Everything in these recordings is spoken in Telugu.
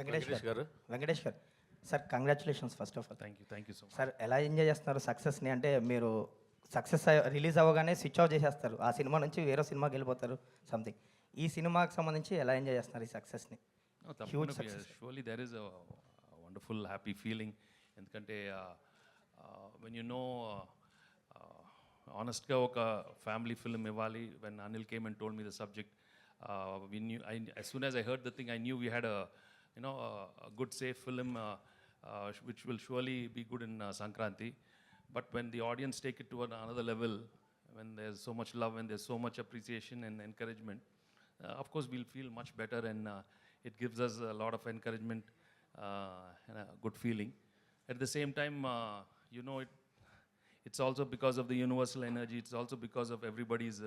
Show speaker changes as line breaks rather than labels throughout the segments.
వెంకటేష్
గారు.
Venkatesh garu sir, congratulations first of all.
Thank you so much.
Sir, ఎలా ఎంజాయ్ చేస్తున్నారు సక్సెస్ని? అంటే మీరు సక్సెస్ రిలీజ్ అవ్వగానే స్విచ్ ఆఫ్ చేసేస్తారు, ఆ సినిమా నుంచి వేరే సినిమాకి వెళ్ళిపోతారు సంథింగ్. ఈ సినిమాకి సంబంధించి ఎలా ఎంజాయ్ చేస్తున్నారు ఈ సక్సెస్ని? Huge success.
Surely there is a wonderful happy feeling. ఎందుకంటే వెన్ యూ నో ఆనెస్ట్గా ఒక ఫ్యామిలీ ఫిల్మ్ ఇవ్వాలి. When Anil came and told me the subject, we knew, as soon as I heard the thing, I knew we had a good safe film which will surely be good in Sankranti. But when the audience take it to another level, when there's so much love and there's so much appreciation and encouragement, of course we'll feel much better, and it gives us a lot of encouragement and a good feeling. At the same time, it's also because of the universal energy. It's also because of everybody's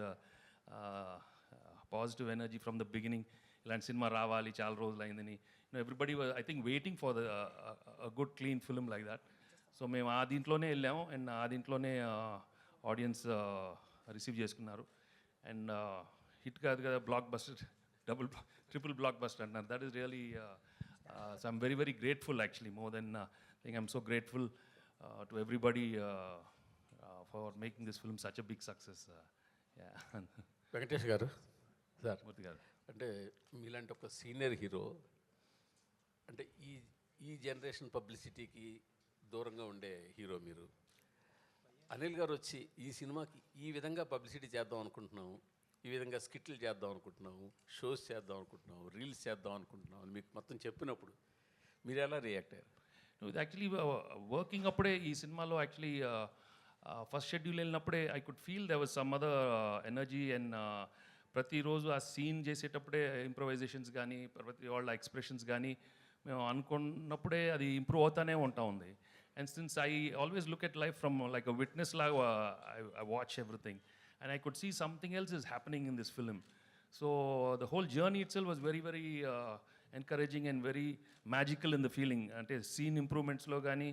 positive energy from the beginning. ఇలాంటి సినిమా రావాలి, చాలా రోజులు అయిందని everybody was, I think, waiting for the good clean film like that. So మేము ఆ దీంట్లోనే వెళ్ళాము, అండ్ ఆ దీంట్లోనే ఆడియన్స్ రిసీవ్ చేసుకున్నారు. అండ్ హిట్ కాదు కదా, blockbuster, triple blockbuster అంటున్నారు. That is really, so I'm very very grateful actually. More than think I'm so grateful to everybody for making this film such a big success.
Venkatesh garu sir,
మూర్తి గారు,
అంటే మీలాంటి ఒక సీనియర్ హీరో, అంటే ఈ జనరేషన్ పబ్లిసిటీకి దూరంగా ఉండే హీరో మీరు. అనిల్ గారు వచ్చి ఈ సినిమాకి ఈ విధంగా పబ్లిసిటీ చేద్దాం అనుకుంటున్నాము, ఈ విధంగా స్కిట్లు చేద్దాం అనుకుంటున్నాము, షోస్ చేద్దాం అనుకుంటున్నాము, రీల్స్ చేద్దాం అనుకుంటున్నాము అని మీకు మొత్తం చెప్పినప్పుడు మీరు ఎలా రియాక్ట్ అయ్యారు?
ఇది యాక్చువల్లీ వర్కింగ్ అప్పుడే ఈ సినిమాలో యాక్చువల్లీ ఫస్ట్ షెడ్యూల్ వెళ్ళినప్పుడే I could feel there was some other energy. And ప్రతిరోజు ఆ సీన్ చేసేటప్పుడే ఇంప్రొవైజేషన్స్ కానీ, ప్రతి వాళ్ళ ఎక్స్ప్రెషన్స్ కానీ మేము అనుకున్నప్పుడే అది ఇంప్రూవ్ అవుతానే ఉంటా ఉంది. And since I always look at life from like a witness లాగా, I watch everything and I could see something else is happening in this film. So the whole journey itself was very very encouraging and very magical in the feeling. అంటే సీన్ ఇంప్రూవ్మెంట్స్లో కానీ,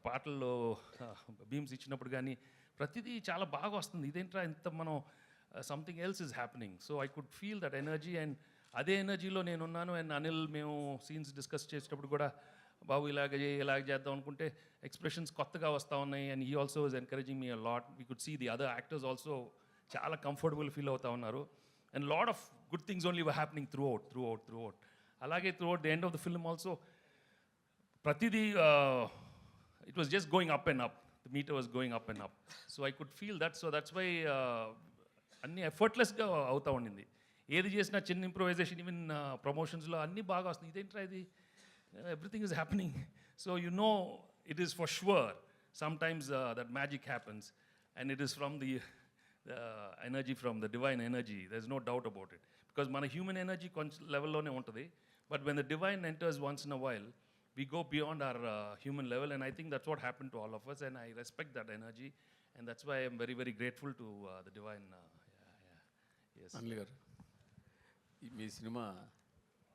పాటల్లో బీమ్స్ ఇచ్చినప్పుడు కానీ ప్రతిదీ చాలా బాగా వస్తుంది. ఇదేంట్రా ఇంత మనం something else is happening. So I could feel that energy, and అదే ఎనర్జీలో నేనున్నాను. అండ్ అనిల్, మేము సీన్స్ డిస్కస్ చేసేటప్పుడు కూడా, బాబు ఇలాగ చేద్దాం అనుకుంటే ఎక్స్ప్రెషన్స్ కొత్తగా వస్తూ ఉన్నాయి. And he also is encouraging me a lot. We could see the other actors also చాలా కంఫర్టబుల్ ఫీల్ అవుతూ ఉన్నారు. And lot of good things only were happening throughout. అలాగే throughout the end of the film also ప్రతిదీ it was just going up and up. The meter was going up and up. So I could feel that. So that's why అన్నీ ఎఫర్ట్లెస్గా అవుతూ ఉండింది. ఏది చేసినా చిన్న ఇంప్రొవైజేషన్, ఈవెన్ ప్రమోషన్స్లో అన్నీ బాగా వస్తుంది. ఇదేంట్రా ఇది, everything is happening. So you know it is for sure sometimes that magic happens, and it is from the energy, from the divine energy. There is no doubt about it. Because మన హ్యూమన్ ఎనర్జీ కొంచెం లెవెల్లోనే ఉంటుంది, but when the divine enters once in a while, we go beyond our human level, and I think that's what happened to all of us, and I respect that energy, and that's why I'm very very grateful to the divine. Yes.
Anil గారు, మీ సినిమా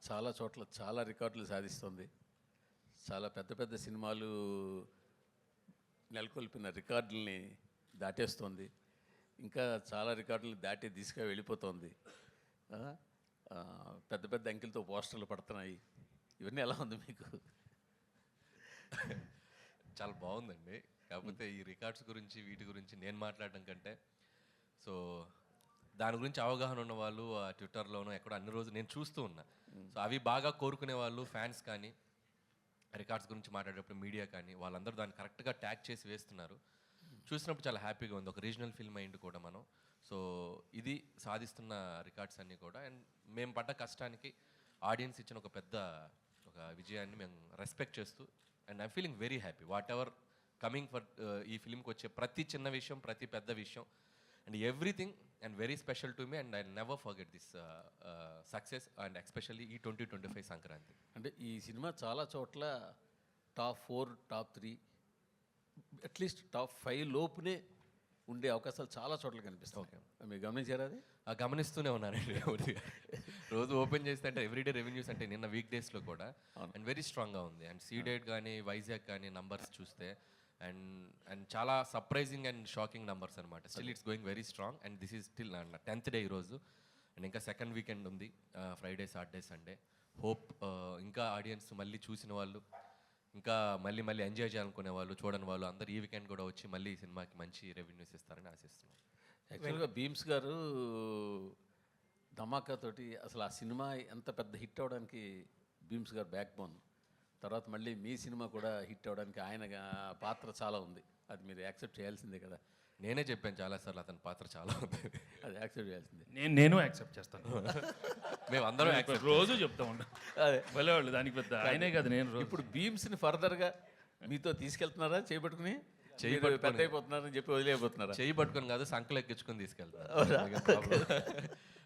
చాలా చోట్ల చాలా రికార్డులు సాధిస్తుంది. చాలా పెద్ద పెద్ద సినిమాలు నెలకొల్పిన రికార్డుల్ని దాటేస్తుంది. ఇంకా చాలా రికార్డులు దాటి దిశగా వెళ్ళిపోతుంది. పెద్ద పెద్ద అంకెలతో పోస్టర్లు పడుతున్నాయి. ఇవన్నీ ఎలా ఉంది మీకు?
చాలా బాగుందండి. కాకపోతే ఈ రికార్డ్స్ గురించి, వీటి గురించి నేను మాట్లాడడం కంటే, సో దాని గురించి అవగాహన ఉన్న వాళ్ళు ట్విట్టర్లోనూ ఎక్కడ అన్ని రోజులు నేను చూస్తూ ఉన్నా. సో అవి బాగా కోరుకునే వాళ్ళు, ఫ్యాన్స్ కానీ, రికార్డ్స్ గురించి మాట్లాడేటప్పుడు మీడియా కానీ, వాళ్ళందరూ దాన్ని కరెక్ట్గా ట్యాగ్ చేసి వేస్తున్నారు. చూసినప్పుడు చాలా హ్యాపీగా ఉంది. ఒక రీజనల్ ఫిల్మ్ అయింది కూడా మనం. సో ఇది సాధిస్తున్న రికార్డ్స్ అన్నీ కూడా, అండ్ మేము పడ్డ కష్టానికి ఆడియన్స్ ఇచ్చిన ఒక పెద్ద విజయాన్ని మేము రెస్పెక్ట్ చేస్తూ, and I'm feeling very happy what ever coming for ఈ ఫిల్మ్కి వచ్చే ప్రతి చిన్న విషయం, ప్రతి పెద్ద విషయం, and everything and very special to me, and I never forget this success, and especially ఈ 2025 సంక్రాంతి.
అంటే ఈ సినిమా చాలా చోట్ల టాప్ 4, టాప్ 3, అట్లీస్ట్ టాప్ 5 లోపునే ఉండే అవకాశాలు చాలా చోట్ల కనిపిస్తాయి.
ఓకే,
మీరు గమనించారా అది?
గమనిస్తూనే ఉన్నానండి. రోజు ఓపెన్ చేస్తే అంటే ఎవ్రీడే రెవెన్యూస్ అంటే నిన్న వీక్ డేస్లో కూడా అండ్ వెరీ స్ట్రాంగ్గా ఉంది. అండ్ సీడెడ్ కానీ, వైజాగ్ కానీ నంబర్స్ చూస్తే, అండ్ చాలా సర్ప్రైజింగ్ అండ్ షాకింగ్ నంబర్స్ అనమాట. Still it's going very strong, and this is still 10th day ఈరోజు, అండ్ ఇంకా సెకండ్ వీకెండ్ ఉంది, ఫ్రైడే, సాటర్డే, సండే. హోప్ ఇంకా ఆడియన్స్ మళ్ళీ చూసిన వాళ్ళు, ఇంకా మళ్ళీ మళ్ళీ ఎంజాయ్ చేయాలనుకునే వాళ్ళు, చూడని వాళ్ళు అందరూ ఈ వీకెండ్ కూడా వచ్చి మళ్ళీ ఈ సినిమాకి మంచి రెవెన్యూస్ ఇస్తారని ఆశిస్తున్నాను.
యాక్చువల్గా భీమ్స్ గారు ధమాకా తోటి అసలు ఆ సినిమా ఎంత పెద్ద హిట్ అవ్వడానికి భీమ్స్ గారు బ్యాక్ బోన్. తర్వాత మళ్ళీ మీ సినిమా కూడా హిట్ అవ్వడానికి ఆయన పాత్ర చాలా ఉంది. అది మీరు యాక్సెప్ట్ చేయాల్సిందే కదా.
నేనే చెప్పాను చాలాసార్లు అతని పాత్ర చాలా ఉంది.
అది యాక్సెప్ట్ చేయాల్సిందే.
నేను యాక్సెప్ట్ చేస్తాను.
మేము అందరం యాక్సెప్ట్
రోజు చెప్తా ఉంటాం.
అదే
వాళ్ళు దానికి పెద్ద ఆయనే కదా నేను రోజు.
ఇప్పుడు భీమ్స్ని ఫర్దర్గా మీతో తీసుకెళ్తున్నారా చేపట్టుకుని?
చెయ్యి
మీరు పెద్ద అయిపోతున్నారని చెప్పి వదిలేకపోతున్నారా?
చెయ్యి పట్టుకొని కాదు, సంకలు ఎక్కించుకొని తీసుకెళ్తాను.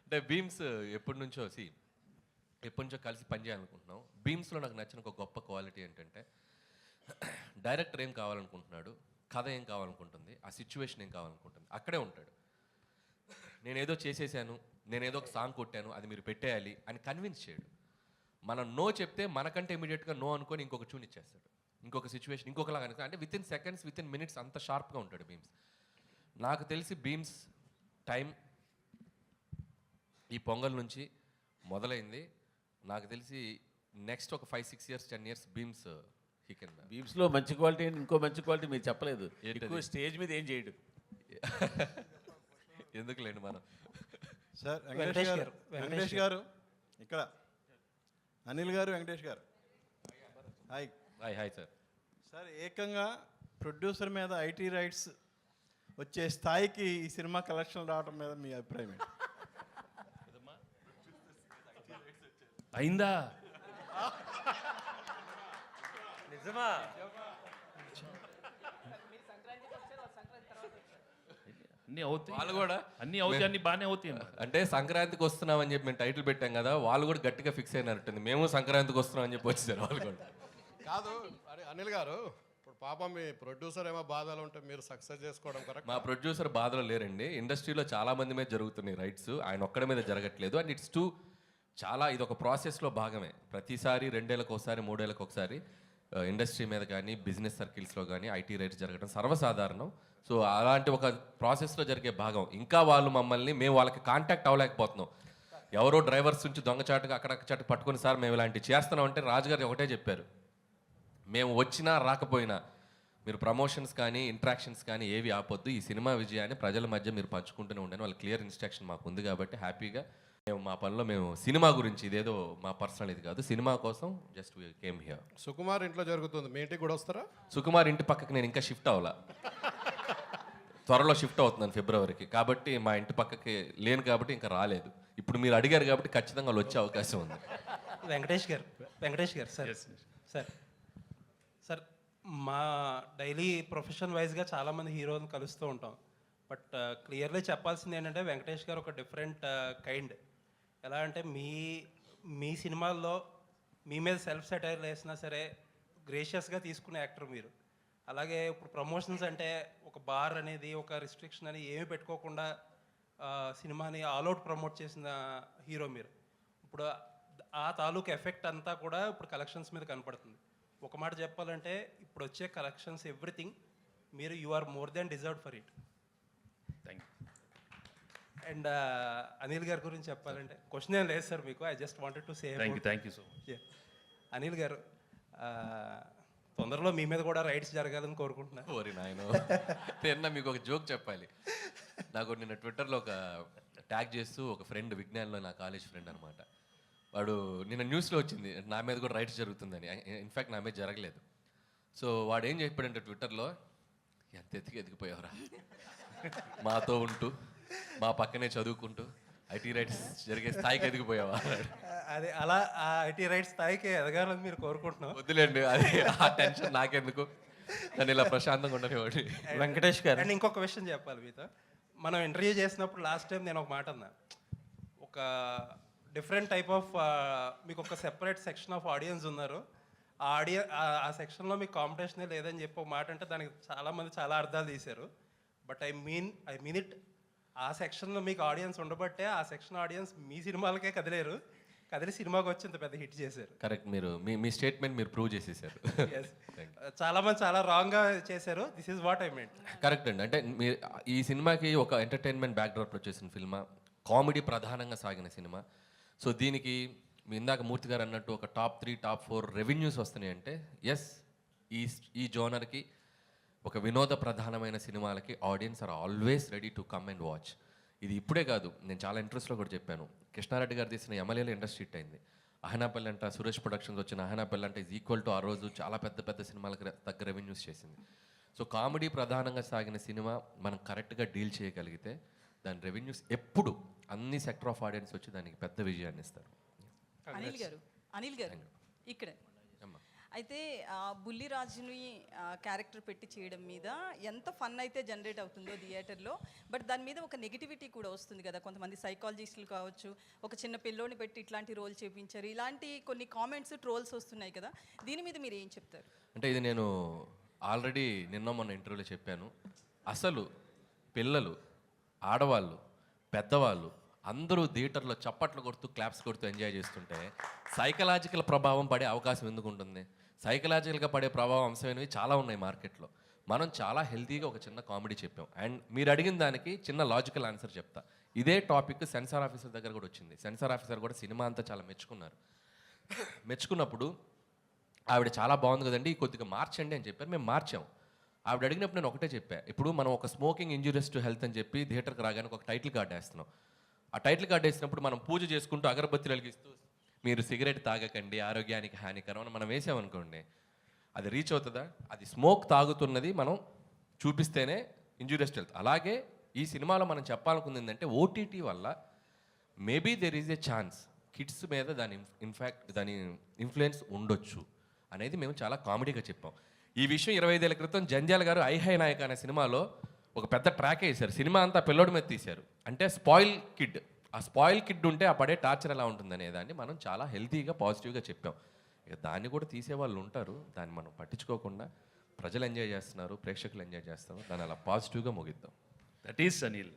అంటే భీమ్స్ ఎప్పటి నుంచో కలిసి పనిచేయాలనుకుంటున్నాం. భీమ్స్లో నాకు నచ్చిన ఒక గొప్ప క్వాలిటీ ఏంటంటే, డైరెక్టర్ ఏం కావాలనుకుంటున్నాడు, కథ ఏం కావాలనుకుంటుంది, ఆ సిచ్యువేషన్ ఏం కావాలనుకుంటుంది, అక్కడే ఉంటాడు. నేనేదో చేసేసాను, నేనేదో ఒక సాంగ్ కొట్టాను, అది మీరు పెట్టేయాలి అని కన్విన్స్ చేయడు. మనం నో చెప్తే మనకంటే ఇమీడియట్గా నో అనుకొని ఇంకొక ట్యూన్ ఇచ్చేస్తాడు, ఇంకొక సిచ్యువేషన్ ఇంకొకలాగా అనుకో. అంటే with in seconds, with in minutes అంత షార్ప్గా ఉంటాడు భీమ్స్. నాకు తెలిసి భీమ్స్ టైం ఈ పొంగల్ నుంచి మొదలైంది. నాకు తెలిసి నెక్స్ట్ ఒక 5-6 years 10 years Bheems he can.
భీమ్స్లో మంచి క్వాలిటీ ఇంకో మంచి క్వాలిటీ మీరు చెప్పలేదు.
ఏంటది?
ఎక్కువ స్టేజ్ మీద ఏం చేయడు.
ఎందుకులేండి మనం.
సార్ వెంకటేష్ గారు ఇక్కడ, అనిల్ గారు, వెంకటేష్ గారు, హాయ్.
Hi sir.
సార్ ఏకంగా ప్రొడ్యూసర్ మీద ఐటీ రైట్స్ వచ్చే స్థాయికి ఈ సినిమా కలెక్షన్ రావడం మీద మీ అభిప్రాయం ఏంటి?
అయిందా?
నిజమా?
అన్నీ అవుతాయి,
వాళ్ళు కూడా
అన్నీ అవుతాయి, అన్నీ బాగానే అవుతాయి.
అంటే సంక్రాంతికి వస్తున్నాం అని చెప్పి మేము టైటిల్ పెట్టాం కదా, వాళ్ళు కూడా గట్టిగా ఫిక్స్ అయినట్టుంది. మేము సంక్రాంతికి వస్తున్నాం అని చెప్పి వచ్చేసారు వాళ్ళు కూడా.
కాదు అరే అనిల్ గారు, ఇప్పుడు పాపం మీ ప్రొడ్యూసర్ ఏమో బాధలు ఉంటే మీరు సక్సెస్ చేసుకోవడం కరెక్ట్.
మా ప్రొడ్యూసర్ బాధలో లేరండి. ఇండస్ట్రీలో చాలా మంది మీద జరుగుతున్నాయి రైట్స్, ఆయన ఒక్కడి మీద జరగట్లేదు. అండ్ ఇట్స్ చాలా ఇది ఒక ప్రాసెస్లో భాగమే. ప్రతిసారి 2 ఏళ్ళకి ఒకసారి 3 ఏళ్ళకి ఒకసారి ఇండస్ట్రీ మీద కానీ బిజినెస్ సర్కిల్స్లో కానీ ఐటీ రైట్స్ జరగడం సర్వసాధారణం. సో అలాంటి ఒక ప్రాసెస్లో జరిగే భాగం. ఇంకా వాళ్ళు మమ్మల్ని, మేము వాళ్ళకి కాంటాక్ట్ అవ్వలేకపోతున్నాం. ఎవరో డ్రైవర్స్ నుంచి దొంగచాటుగా అక్కడక్కడ పట్టుకుని సార్ మేము ఇలాంటివి చేస్తున్నాం అంటే రాజుగారు ఒకటే చెప్పారు, మేము వచ్చినా రాకపోయినా మీరు ప్రమోషన్స్ కానీ ఇంట్రాక్షన్స్ కానీ ఏవి ఆపొద్దు, ఈ సినిమా విజయాన్ని ప్రజల మధ్య మీరు పంచుకుంటూనే ఉండండి. వాళ్ళ క్లియర్ ఇన్స్ట్రక్షన్ మాకు ఉంది కాబట్టి హ్యాపీగా మేము మా పనిలో మేము సినిమా గురించి, ఇదేదో మా పర్సనల్ ఇది కాదు, సినిమా కోసం just we came here.
Sukumar ఇంట్లో జరుగుతుంది, మీ ఇంటికి కూడా వస్తారా?
సుకుమార్ ఇంటి పక్కకి నేను ఇంకా షిఫ్ట్ అవ్వాలా, త్వరలో షిఫ్ట్ అవుతున్నాను ఫిబ్రవరికి. కాబట్టి మా ఇంటి పక్కకి లేను కాబట్టి ఇంకా రాలేదు. ఇప్పుడు మీరు అడిగారు కాబట్టి ఖచ్చితంగా వాళ్ళు వచ్చే అవకాశం ఉంది.
వెంకటేష్ గారు సార్ సార్ మా డైలీ ప్రొఫెషన్ వైజ్గా చాలామంది హీరోలను కలుస్తూ ఉంటాం. బట్ క్లియర్లీ చెప్పాల్సింది ఏంటంటే వెంకటేష్ గారు ఒక డిఫరెంట్ కైండ్. ఎలా అంటే మీ సినిమాల్లో మీ మీద సెల్ఫ్ సెటైర్ వేసినా సరే గ్రేషియస్గా తీసుకునే యాక్టర్ మీరు. అలాగే ఇప్పుడు ప్రమోషన్స్ అంటే ఒక బార్ అనేది, ఒక రిస్ట్రిక్షన్ అని ఏమీ పెట్టుకోకుండా సినిమాని ఆల్అవుట్ ప్రమోట్ చేసిన హీరో మీరు. ఇప్పుడు ఆ తాలూకు ఎఫెక్ట్ అంతా కూడా ఇప్పుడు కలెక్షన్స్ మీద కనపడుతుంది. ఒక మాట చెప్పాలంటే ఇప్పుడు వచ్చే కలెక్షన్స్ ఎవ్రీథింగ్ మీరు you are more than deserved for it.
Thank you.
And Anil గారి గురించి చెప్పాలంటే క్వశ్చన్ ఏం లేదు సార్ మీకు, I just wanted to say.
Thank you so much.
Anil గారు తొందరలో మీ మీద కూడా రైట్స్ జరగాలని కోరుకుంటున్నాను.
ఓరి నాయనో, నిన్న మీకు ఒక జోక్ చెప్పాలి. నాకు నిన్న ట్విట్టర్లో ఒక ట్యాగ్ చేస్తూ ఒక ఫ్రెండ్, విజ్ఞాన్లో నా కాలేజ్ ఫ్రెండ్ అనమాట, వాడు నిన్న న్యూస్లో వచ్చింది నా మీద కూడా రైట్స్ జరుగుతుందని. ఇన్ఫ్యాక్ట్ నా మీద జరగలేదు. సో వాడు ఏం చెప్పాడంటే ట్విట్టర్లో, ఎంత ఎదిగిపోయావురా, మాతో ఉంటూ మా పక్కనే చదువుకుంటూ ఐటీ రైట్స్ జరిగే స్థాయికి ఎదిగిపోయావా.
అదే అలా ఆ ఐటీ రైట్స్ స్థాయికి ఎదగాలని మీరు కోరుకుంటున్నాం.
వద్దులేండి, అది ఆ టెన్షన్ నాకెందుకు, నన్ను ఇలా ప్రశాంతంగా ఉండనివ్వండి.
వెంకటేష్ గారు,
అండ్ ఇంకొక విషయం చెప్పాలి మీతో. మనం ఇంటర్వ్యూ చేసినప్పుడు లాస్ట్ టైం నేను ఒక మాట అన్నా, ఒక డిఫరెంట్ టైప్ ఆఫ్ మీకు ఒక సెపరేట్ సెక్షన్ ఆఫ్ ఆడియన్స్ ఉన్నారు, ఆ సెక్షన్లో మీకు కాంపిటీషనే లేదని చెప్పి ఒక మాట అంటే దానికి చాలామంది చాలా అర్థాలు తీశారు. But I mean it. ఆ సెక్షన్లో మీకు ఆడియన్స్ ఉండబట్టే ఆ సెక్షన్ ఆడియన్స్ మీ సినిమాలకే కదిలి సినిమాకి వచ్చి ఇంత పెద్ద హిట్ చేశారు.
కరెక్ట్, మీరు మీ స్టేట్మెంట్ మీరు ప్రూవ్ చేసేసారు.
చాలామంది చాలా రాంగ్గా చేశారు. This is what I meant.
Correct అండి. అంటే మీరు ఈ సినిమాకి ఒక ఎంటర్టైన్మెంట్ బ్యాక్డ్రాప్లో చేసిన ఫిల్మా, కామెడీ ప్రధానంగా సాగిన సినిమా. సో దీనికి మీ ఇందాక మూర్తి గారు అన్నట్టు ఒక టాప్ 3 టాప్ 4 రెవెన్యూస్ వస్తున్నాయి అంటే ఎస్, ఈ జోనర్కి ఒక వినోద ప్రధానమైన సినిమాలకి audience are always ready to come and watch. ఇది ఇప్పుడే కాదు, నేను చాలా ఇంట్రెస్ట్లో కూడా చెప్పాను. కృష్ణారెడ్డి గారు తీసిన ఎమ్మెల్యేలో ఇండస్ట్రీ హిట్ అయింది. అహనాపల్లి అంట సురేష్ ప్రొడక్షన్స్ వచ్చిన అహనాపల్లి అంటే ఈజ్ ఈక్వల్ టు ఆ రోజు చాలా పెద్ద పెద్ద సినిమాలకు తగ్గ రెవెన్యూస్ చేసింది. సో కామెడీ ప్రధానంగా సాగిన సినిమా మనం కరెక్ట్గా డీల్ చేయగలిగితే దాని రెవెన్యూస్ ఎప్పుడు అన్ని సెక్టర్ ఆఫ్ ఆడియన్స్ వచ్చి దానికి పెద్ద విజయాన్ని ఇస్తారు.
అనిల్ గారు ఇక్కడే అయితే బుల్లిరాజుని క్యారెక్టర్ పెట్టి చేయడం మీద ఎంత ఫన్ అయితే జనరేట్ అవుతుందో థియేటర్లో, బట్ దాని మీద ఒక నెగిటివిటీ కూడా వస్తుంది కదా. కొంతమంది సైకాలజిస్టులు కావచ్చు, ఒక చిన్న పిల్లోని పెట్టి ఇట్లాంటి రోల్ చేయించారు, ఇలాంటి కొన్ని కామెంట్స్ ట్రోల్స్ వస్తున్నాయి కదా. దీని మీద మీరు ఏం చెప్తారు?
అంటే ఇది నేను ఆల్రెడీ నిన్న మొన్న ఇంటర్వ్యూలో చెప్పాను. అసలు పిల్లలు, ఆడవాళ్ళు, పెద్దవాళ్ళు అందరూ థియేటర్లో చప్పట్లు కొడుతూ క్లాప్స్ కొడుతూ ఎంజాయ్ చేస్తుంటే సైకలాజికల్ ప్రభావం పడే అవకాశం ఎందుకు ఉంటుంది? సైకలాజికల్గా పడే ప్రభావం అంశమైనవి చాలా ఉన్నాయి మార్కెట్లో. మనం చాలా హెల్తీగా ఒక చిన్న కామెడీ చెప్పాం. అండ్ మీరు అడిగిన దానికి చిన్న లాజికల్ ఆన్సర్ చెప్తా. ఇదే టాపిక్ సెన్సార్ ఆఫీసర్ దగ్గర కూడా వచ్చింది. సెన్సార్ ఆఫీసర్ కూడా సినిమా అంతా చాలా మెచ్చుకున్నారు. మెచ్చుకున్నప్పుడు ఆవిడ చాలా బాగుంది కదండి, కొద్దిగా మార్చండి అని చెప్పారు. మేము మార్చాం. ఆవిడ అడిగినప్పుడు నేను ఒకటే చెప్పా, ఇప్పుడు మనం ఒక స్మోకింగ్ ఇంజూరియస్ టు హెల్త్ అని చెప్పి థియేటర్కి రాగానే ఒక టైటిల్ కార్డు వేస్తున్నాం. ఆ టైటిల్ కార్డు వేసినప్పుడు మనం పూజ చేసుకుంటూ అగరబత్తులు వెలిగిస్తూ మీరు సిగరెట్ తాగకండి, ఆరోగ్యానికి హానికరం అని మనం వేసామనుకోండి, అది రీచ్ అవుతుందా? అది స్మోక్ తాగుతున్నది మనం చూపిస్తేనే ఇంజూరియస్ టు హెల్త్. అలాగే ఈ సినిమాలో మనం చెప్పాలనుకుంది ఏంటంటే ఓటీటీ వల్ల maybe there is a chance kids మీద దాని ఇన్ఫ్లుయెన్స్ ఉండొచ్చు అనేది మేము చాలా కామెడీగా చెప్పాం. ఈ విషయం 25 ఏళ్ల క్రితం జంధ్యాల గారు ఐహై నాయక్ అనే సినిమాలో ఒక పెద్ద ట్రాక్ వేశారు. సినిమా అంతా పిల్లోడి మీద తీశారు. అంటే స్పాయిల్ కిడ్, ఆ స్పాయిల్ కిడ్ ఉంటే ఆ పడే టార్చర్ ఎలా ఉంటుందనే దాన్ని మనం చాలా హెల్తీగా పాజిటివ్గా చెప్పాం. ఇక దాన్ని కూడా తీసేవాళ్ళు ఉంటారు, దాన్ని మనం పట్టించుకోకుండా ప్రజలు ఎంజాయ్ చేస్తున్నారు, ప్రేక్షకులు ఎంజాయ్ చేస్తారు, దాన్ని అలా పాజిటివ్గా ముగిద్దాం.
That is Anil.